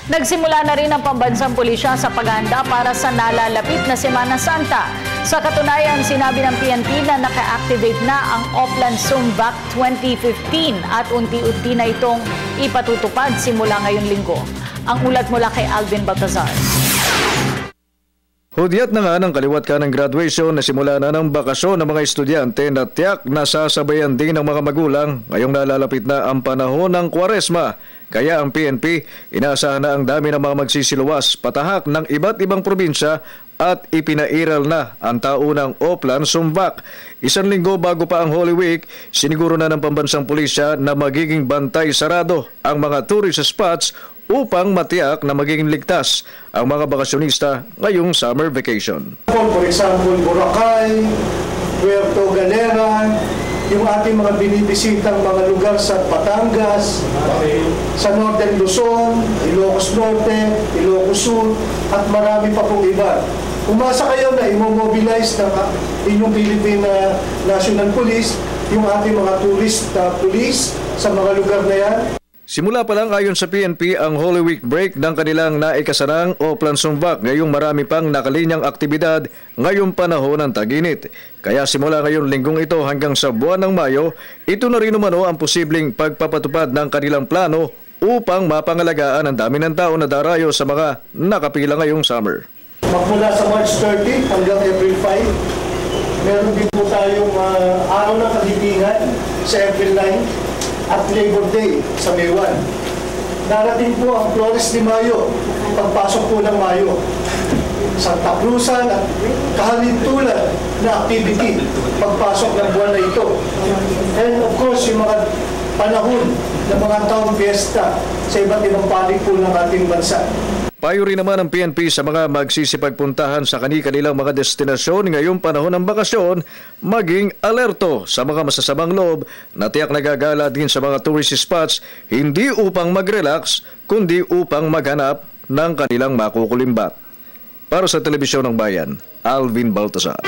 Nagsimula na rin ang pambansang pulisya sa paghahanda para sa nalalapit na Semana Santa. Sa katunayan, sinabi ng PNP na naka-activate na ang Oplan Sumvac 2015 at unti-unti na itong ipatutupad simula ngayong linggo. Ang ulat mula kay Alvin Baltazar. Hudyat na nga ng kaliwat ka ng graduation na simula na ng bakasyon ng mga estudyante na tiyak na sasabayan din ng mga magulang ngayong nalalapit na ang panahon ng Kwaresma. Kaya ang PNP, inaasahan na ang dami ng mga magsisiluwas patahak ng iba't ibang probinsya at ipinairal na ang taunang Oplan Sumvac. Isang linggo bago pa ang Holy Week, siniguro na ng pambansang pulisya na magiging bantay sarado ang mga tourist spots upang matiyak na magiging ligtas ang mga bakasyonista ngayong summer vacation. For example, Boracay, Puerto Galera, yung ating mga binibisitang mga lugar sa Batangas, sa Northern Luzon, Ilocos Norte, Ilocos Sur, at marami pa pong iba. Umasa kayo na imobilize ng inyong Philippine National Police, yung ating mga tourist police sa mga lugar na yan. Simula pa lang ayon sa PNP ang Holy Week break ng kanilang naikasarang Oplan Sumvac ngayong marami pang nakalinyang aktibidad ngayong panahon ng tag-init. Kaya simula ngayong linggong ito hanggang sa buwan ng Mayo, ito na rin umano ang posibleng pagpapatupad ng kanilang plano upang mapangalagaan ang dami ng tao na darayo sa mga nakapila ngayong summer. Magmula sa March 30 hanggang April 5, meron din po tayong araw ng kagitingan sa April 9 at Labor Day sa May 1. Darating po ang Flores de Mayo, pagpasok po ng Mayo. Santa Cruzan at kahalintulan na activity, pagpasok ng buwan na ito. And of course, yung mga panahon ng mga town fiesta sa iba't ibang panig po ng ating bansa. Payo rin naman ang PNP sa mga magsisipagpuntahan sa kanilang mga destinasyon ngayong panahon ng bakasyon, maging alerto sa mga masasamang loob na tiyak nagagala din sa mga tourist spots, hindi upang mag-relax, kundi upang maghanap ng kanilang makukulimbat. Para sa Telebisyon ng Bayan, Alvin Baltazar.